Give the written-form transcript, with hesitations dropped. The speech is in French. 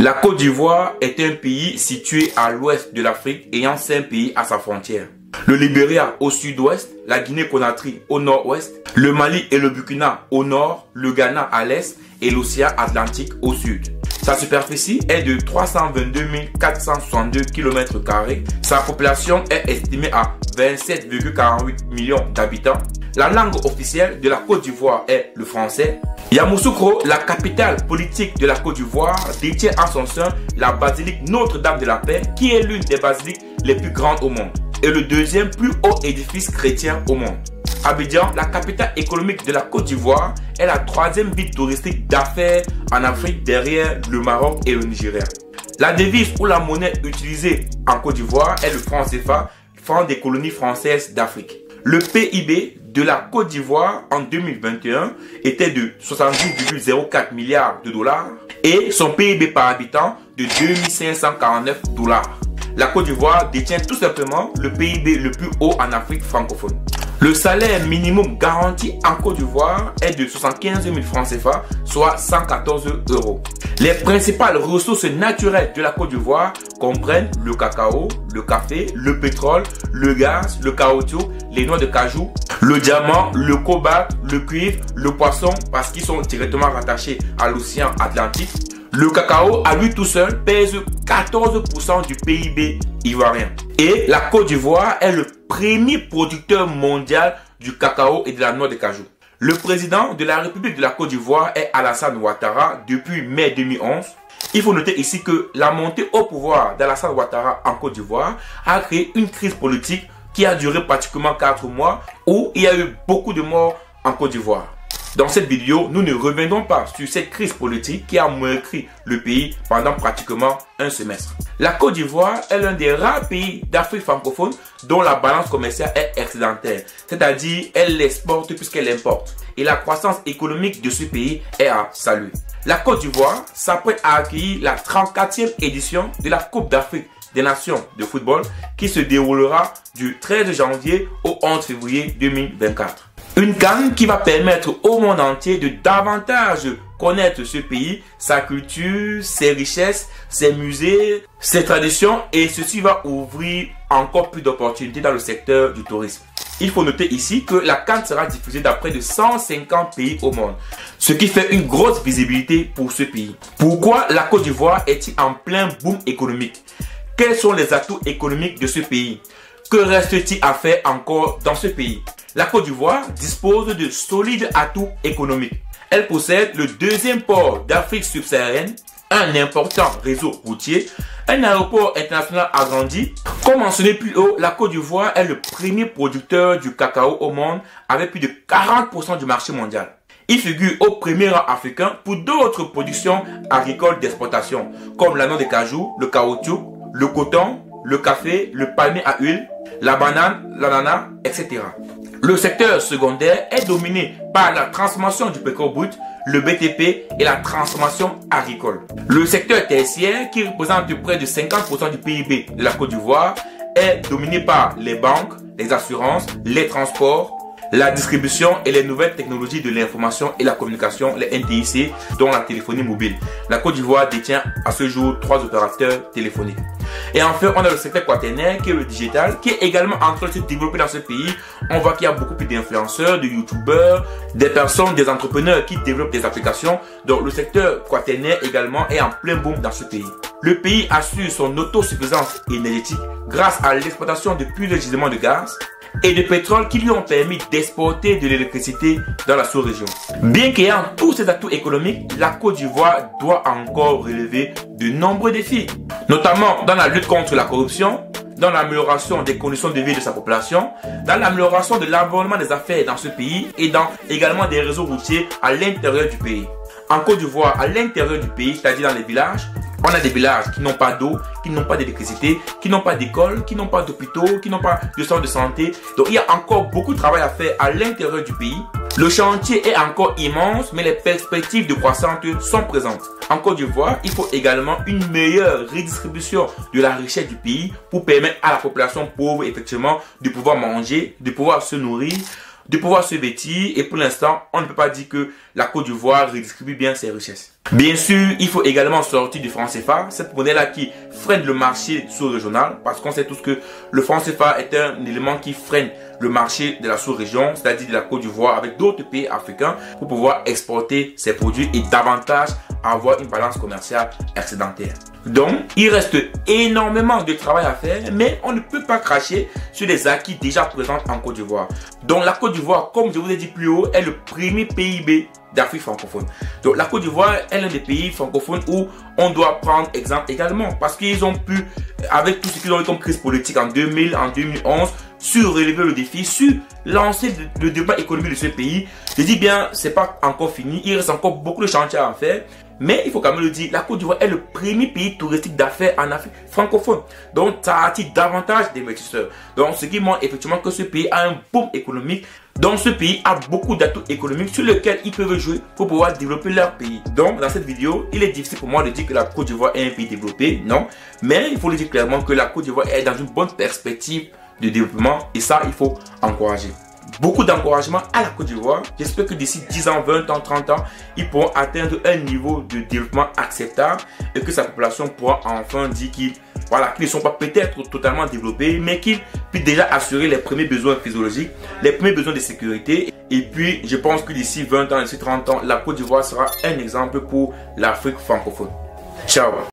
La Côte d'Ivoire est un pays situé à l'ouest de l'Afrique ayant 5 pays à sa frontière. Le Libéria au sud-ouest, la Guinée-Conakry au nord-ouest, le Mali et le Burkina au nord, le Ghana à l'est et l'océan Atlantique au sud. Sa superficie est de 322 462 km². Sa population est estimée à 27,48 millions d'habitants. La langue officielle de la Côte d'Ivoire est le français. Yamoussoukro, la capitale politique de la Côte d'Ivoire, détient en son sein la basilique Notre-Dame de la Paix, qui est l'une des basiliques les plus grandes au monde et le deuxième plus haut édifice chrétien au monde. Abidjan, la capitale économique de la Côte d'Ivoire, est la troisième ville touristique d'affaires en Afrique derrière le Maroc et le Nigeria. La devise ou la monnaie utilisée en Côte d'Ivoire est le franc CFA, franc des colonies françaises d'Afrique. Le PIB de la Côte d'Ivoire en 2021 était de 70,04 milliards de dollars et son PIB par habitant de 2549 dollars. La Côte d'Ivoire détient tout simplement le PIB le plus haut en Afrique francophone. Le salaire minimum garanti en Côte d'Ivoire est de 75 000 francs CFA, soit 114 €. Les principales ressources naturelles de la Côte d'Ivoire comprennent le cacao, le café, le pétrole, le gaz, le caoutchouc, les noix de cajou, le diamant, le cobalt, le cuivre, le poisson parce qu'ils sont directement rattachés à l'océan Atlantique. Le cacao, à lui tout seul, pèse 14% du PIB ivoirien. Et la Côte d'Ivoire est le premier producteur mondial du cacao et de la noix de cajou. Le président de la République de la Côte d'Ivoire est Alassane Ouattara depuis mai 2011. Il faut noter ici que la montée au pouvoir d'Alassane Ouattara en Côte d'Ivoire a créé une crise politique qui a duré pratiquement 4 mois où il y a eu beaucoup de morts en Côte d'Ivoire. Dans cette vidéo, nous ne reviendrons pas sur cette crise politique qui a meurtri le pays pendant pratiquement un semestre. La Côte d'Ivoire est l'un des rares pays d'Afrique francophone dont la balance commerciale est excédentaire, c'est-à-dire elle exporte puisqu'elle importe. Et la croissance économique de ce pays est à saluer. La Côte d'Ivoire s'apprête à accueillir la 34e édition de la Coupe d'Afrique des Nations de football qui se déroulera du 13 janvier au 11 février 2024. Une CAN qui va permettre au monde entier de davantage connaître ce pays, sa culture, ses richesses, ses musées, ses traditions et ceci va ouvrir encore plus d'opportunités dans le secteur du tourisme. Il faut noter ici que la CAN sera diffusée dans près de 150 pays au monde, ce qui fait une grosse visibilité pour ce pays. Pourquoi la Côte d'Ivoire est-il en plein boom économique? Quels sont les atouts économiques de ce pays? Que reste-t-il à faire encore dans ce pays? La Côte d'Ivoire dispose de solides atouts économiques. Elle possède le deuxième port d'Afrique subsaharienne, un important réseau routier, un aéroport international agrandi. Comme mentionné plus haut, la Côte d'Ivoire est le premier producteur du cacao au monde avec plus de 40% du marché mondial. Il figure au premier rang africain pour d'autres productions agricoles d'exportation comme la noix de cajou, le caoutchouc, le coton, le café, le palmier à huile, la banane, l'ananas, etc. Le secteur secondaire est dominé par la transformation du pétrole brut, le BTP et la transformation agricole. Le secteur tertiaire, qui représente près de 50% du PIB de la Côte d'Ivoire, est dominé par les banques, les assurances, les transports, la distribution et les nouvelles technologies de l'information et la communication, les NTIC, dont la téléphonie mobile. La Côte d'Ivoire détient à ce jour 3 opérateurs téléphoniques. Et enfin, on a le secteur quaternaire qui est le digital, qui est également en train de se développer dans ce pays. On voit qu'il y a beaucoup plus d'influenceurs, de youtubeurs, des personnes, des entrepreneurs qui développent des applications. Donc le secteur quaternaire également est en plein boom dans ce pays. Le pays assure son autosuffisance énergétique grâce à l'exploitation de plusieurs gisements de gaz et de pétrole qui lui ont permis d'exporter de l'électricité dans la sous-région. Bien qu'ayant tous ces atouts économiques, la Côte d'Ivoire doit encore relever de nombreux défis, notamment dans la lutte contre la corruption, dans l'amélioration des conditions de vie de sa population, dans l'amélioration de l'environnement des affaires dans ce pays et dans également des réseaux routiers à l'intérieur du pays. En Côte d'Ivoire, à l'intérieur du pays, c'est-à-dire dans les villages, on a des villages qui n'ont pas d'eau, qui n'ont pas d'électricité, qui n'ont pas d'école, qui n'ont pas d'hôpitaux, qui n'ont pas de centre de santé. Donc il y a encore beaucoup de travail à faire à l'intérieur du pays. Le chantier est encore immense, mais les perspectives de croissance sont présentes. En Côte d'Ivoire, il faut également une meilleure redistribution de la richesse du pays pour permettre à la population pauvre, effectivement, de pouvoir manger, de pouvoir se nourrir, de pouvoir se vêtir et pour l'instant, on ne peut pas dire que la Côte d'Ivoire redistribue bien ses richesses. Bien sûr, il faut également sortir du franc CFA, cette monnaie-là qui freine le marché sous-régional parce qu'on sait tous que le franc CFA est un élément qui freine le marché de la sous-région, c'est-à-dire de la Côte d'Ivoire avec d'autres pays africains pour pouvoir exporter ses produits et davantage avoir une balance commerciale excédentaire. Donc, il reste énormément de travail à faire, mais on ne peut pas cracher sur les acquis déjà présents en Côte d'Ivoire. Donc, la Côte d'Ivoire, comme je vous ai dit plus haut, est le premier PIB d'Afrique francophone. Donc, la Côte d'Ivoire est l'un des pays francophones où on doit prendre exemple également parce qu'ils ont pu, avec tout ce qu'ils ont eu comme crise politique en 2000, en 2011, relever le défi, lancer le développement économique de ce pays. Je dis bien, c'est pas encore fini, il reste encore beaucoup de chantiers à faire. Mais il faut quand même le dire, la Côte d'Ivoire est le premier pays touristique d'affaires en Afrique francophone. Donc, ça attire davantage d'investisseurs. Donc, ce qui montre effectivement que ce pays a un boom économique. Donc, ce pays a beaucoup d'atouts économiques sur lesquels ils peuvent jouer pour pouvoir développer leur pays. Donc, dans cette vidéo, il est difficile pour moi de dire que la Côte d'Ivoire est un pays développé. Non. Mais il faut le dire clairement que la Côte d'Ivoire est dans une bonne perspective de développement. Et ça, il faut encourager. Beaucoup d'encouragement à la Côte d'Ivoire. J'espère que d'ici 10 ans, 20 ans, 30 ans, ils pourront atteindre un niveau de développement acceptable et que sa population pourra enfin dire qu'ils ne sont pas peut-être totalement développés, mais qu'ils puissent déjà assurer les premiers besoins physiologiques, les premiers besoins de sécurité. Et puis, je pense que d'ici 20 ans, d'ici 30 ans, la Côte d'Ivoire sera un exemple pour l'Afrique francophone. Ciao!